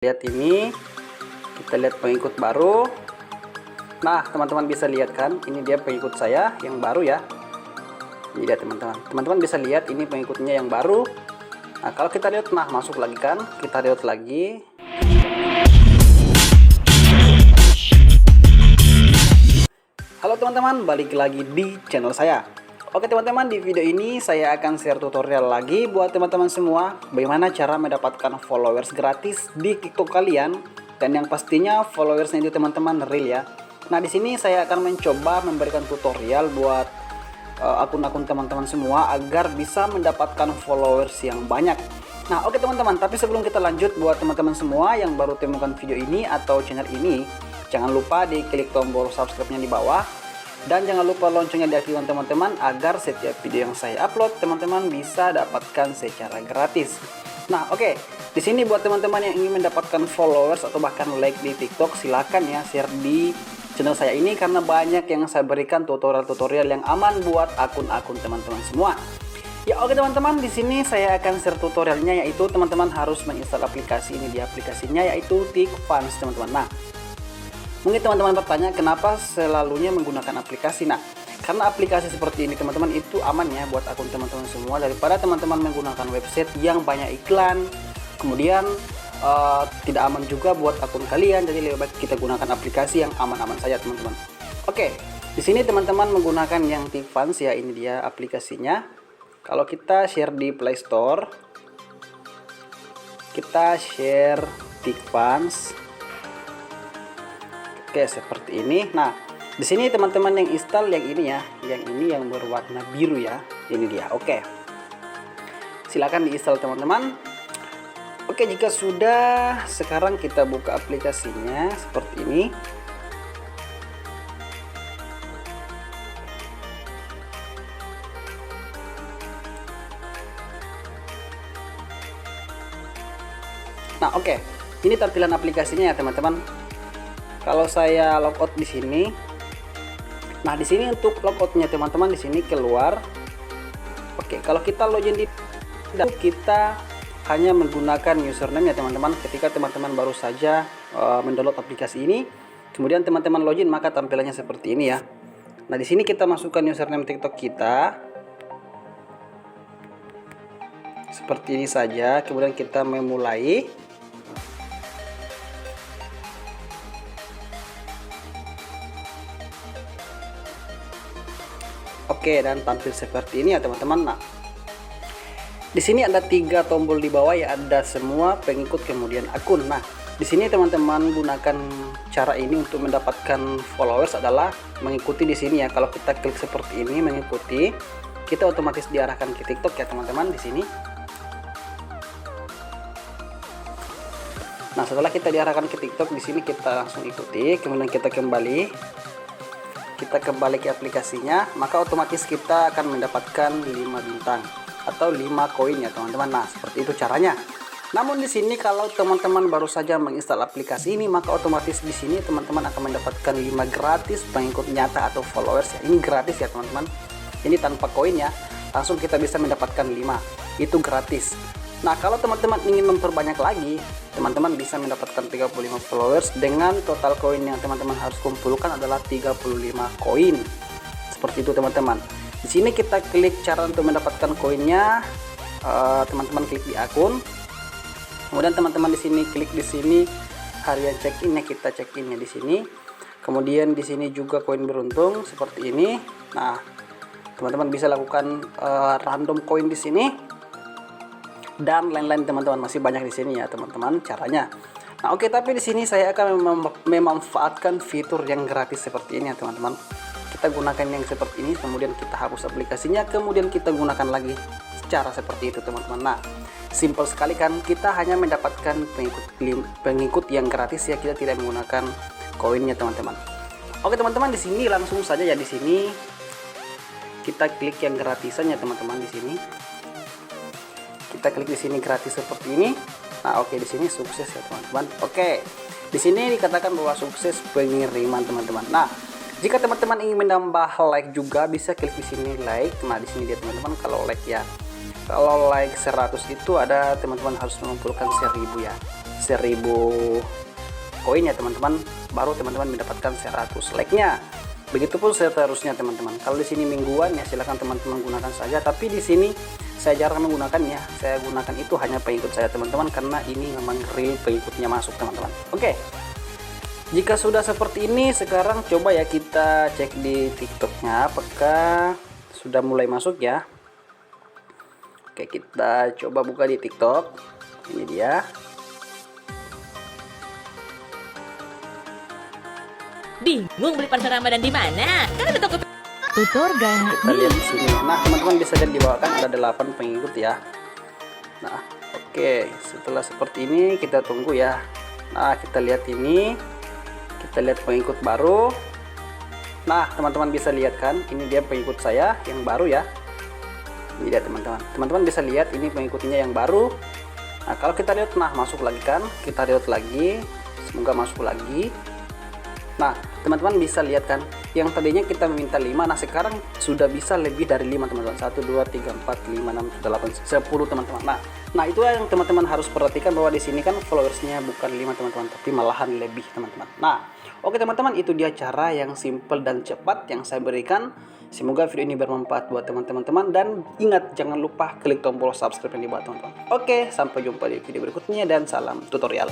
Lihat ini, kita lihat pengikut baru. Nah, teman-teman bisa lihat kan, ini dia pengikut saya yang baru ya. Ini dia teman-teman. Teman-teman bisa lihat ini pengikutnya yang baru. Nah, kalau kita lihat, nah masuk lagi kan, kita lihat lagi. Halo teman-teman, balik lagi di channel saya. Oke teman-teman, di video ini saya akan share tutorial lagi buat teman-teman semua bagaimana cara mendapatkan followers gratis di TikTok kalian, dan yang pastinya followersnya itu teman-teman real ya. Nah, di sini saya akan mencoba memberikan tutorial buat akun-akun teman-teman semua agar bisa mendapatkan followers yang banyak. Nah, oke teman-teman, tapi sebelum kita lanjut, buat teman-teman semua yang baru temukan video ini atau channel ini, jangan lupa diklik tombol subscribe-nya di bawah. Dan jangan lupa loncengnya diaktifkan teman-teman agar setiap video yang saya upload teman-teman bisa dapatkan secara gratis. Nah, oke. Di sini buat teman-teman yang ingin mendapatkan followers atau bahkan like di TikTok, silakan ya share di channel saya ini karena banyak yang saya berikan tutorial-tutorial yang aman buat akun-akun teman-teman semua. Ya, oke teman-teman, di sini saya akan share tutorialnya, yaitu teman-teman harus menginstal aplikasi ini. Di aplikasinya yaitu TikFans teman-teman. Nah, mungkin teman-teman bertanya kenapa selalunya menggunakan aplikasi. Nah, karena aplikasi seperti ini teman-teman itu aman ya buat akun teman-teman semua, daripada teman-teman menggunakan website yang banyak iklan, kemudian tidak aman juga buat akun kalian. Jadi lebih baik kita gunakan aplikasi yang aman-aman saja teman-teman. Oke, di sini teman-teman menggunakan yang TikFans ya, ini dia aplikasinya. Kalau kita share di Play Store, kita share TikFans. Oke, seperti ini. Nah, di sini teman-teman yang install yang ini ya, yang berwarna biru ya. Ini dia. Oke. Silakan diinstal teman-teman. Oke, jika sudah, sekarang kita buka aplikasinya seperti ini. Nah, oke. Ini tampilan aplikasinya ya, teman-teman. Kalau saya logout di sini, nah di sini untuk logoutnya teman-teman di sini keluar. Oke, kalau kita login di kita hanya menggunakan username ya teman-teman. Ketika teman-teman baru saja mendownload aplikasi ini, kemudian teman-teman login, maka tampilannya seperti ini ya. Nah, di sini kita masukkan username TikTok kita seperti ini saja. Kemudian kita memulai. Oke, dan tampil seperti ini ya teman-teman. Nah, di sini ada 3 tombol di bawah ya, ada semua, pengikut, kemudian akun. Nah, di sini teman-teman gunakan cara ini untuk mendapatkan followers adalah mengikuti di sini ya. Kalau kita klik seperti ini mengikuti, kita otomatis diarahkan ke TikTok ya teman-teman di sini. Nah, setelah kita diarahkan ke TikTok, di sini kita langsung ikuti, kemudian kita kembali ke aplikasinya, maka otomatis kita akan mendapatkan 5 bintang atau 5 koin ya teman-teman. Nah, seperti itu caranya. Namun di sini kalau teman-teman baru saja menginstal aplikasi ini, maka otomatis di sini teman-teman akan mendapatkan 5 gratis pengikut nyata atau followers ya. Ini gratis ya teman-teman. Ini tanpa koin ya. Langsung kita bisa mendapatkan 5. Itu gratis. Nah, kalau teman-teman ingin memperbanyak lagi, teman-teman bisa mendapatkan 35 followers dengan total koin yang teman-teman harus kumpulkan adalah 35 koin. Seperti itu teman-teman. Di sini kita klik cara untuk mendapatkan koinnya. Teman-teman klik di akun. Kemudian teman-teman di sini klik di sini harian check-in-nya, kita check-in-nya di sini. Kemudian di sini juga koin beruntung seperti ini. Nah, teman-teman bisa lakukan random koin di sini. Dan lain-lain teman-teman, masih banyak di sini ya teman-teman caranya. Nah, oke, tapi di sini saya akan memanfaatkan fitur yang gratis seperti ini ya teman-teman. Kita gunakan yang seperti ini, kemudian kita hapus aplikasinya, kemudian kita gunakan lagi cara seperti itu teman-teman. Nah, simple sekali kan, kita hanya mendapatkan pengikut yang gratis ya, kita tidak menggunakan koinnya teman-teman. Oke teman-teman, di sini langsung saja ya, di sini kita klik yang gratisan ya teman-teman. Di sini kita klik di sini gratis seperti ini. Nah, oke, di sini sukses ya teman-teman. Oke, di sini dikatakan bahwa sukses pengiriman teman-teman. Nah, jika teman-teman ingin menambah like juga bisa klik di sini like. Nah, di sini dia teman-teman, kalau like ya, kalau like 100 itu ada teman-teman harus mengumpulkan 1000 ya. 1000 koin ya teman-teman, baru teman-teman mendapatkan 100 like-nya. Begitupun seterusnya teman-teman. Kalau di sini mingguan ya silahkan teman-teman gunakan saja, tapi di sini saya jarang menggunakannya. Saya gunakan itu hanya pengikut saya teman-teman, karena ini memang real pengikutnya masuk teman-teman. Oke. Jika sudah seperti ini, sekarang coba ya kita cek di TikToknya apakah sudah mulai masuk ya. Oke, kita coba buka di TikTok. Ini dia. Bingung beli parcel Ramadan di mana? Kan ada toko Tutor guys. Kita lihat di sini. Nah, teman-teman bisa lihat di bawah kan ada 8 pengikut ya. Nah, oke, setelah seperti ini kita tunggu ya. Nah, kita lihat ini. Kita lihat pengikut baru. Nah, teman-teman bisa lihat kan, ini dia pengikut saya yang baru ya. Ini dia teman-teman. Teman-teman bisa lihat ini pengikutnya yang baru. Nah, kalau kita lihat, nah masuk lagi kan. Kita lihat lagi. Semoga masuk lagi. Nah, teman-teman bisa lihat kan, yang tadinya kita meminta 5, nah sekarang sudah bisa lebih dari 5 teman-teman. 1, 2, 3, 4, 5, 6, 7, 8, 10 teman-teman. Nah itu yang teman-teman harus perhatikan, bahwa di sini kan followersnya bukan 5 teman-teman, tapi malahan lebih teman-teman. Nah, oke teman-teman, itu dia cara yang simple dan cepat yang saya berikan. Semoga video ini bermanfaat buat teman-teman, dan ingat jangan lupa klik tombol subscribe yang di bawah teman-teman. Oke, sampai jumpa di video berikutnya dan salam tutorial.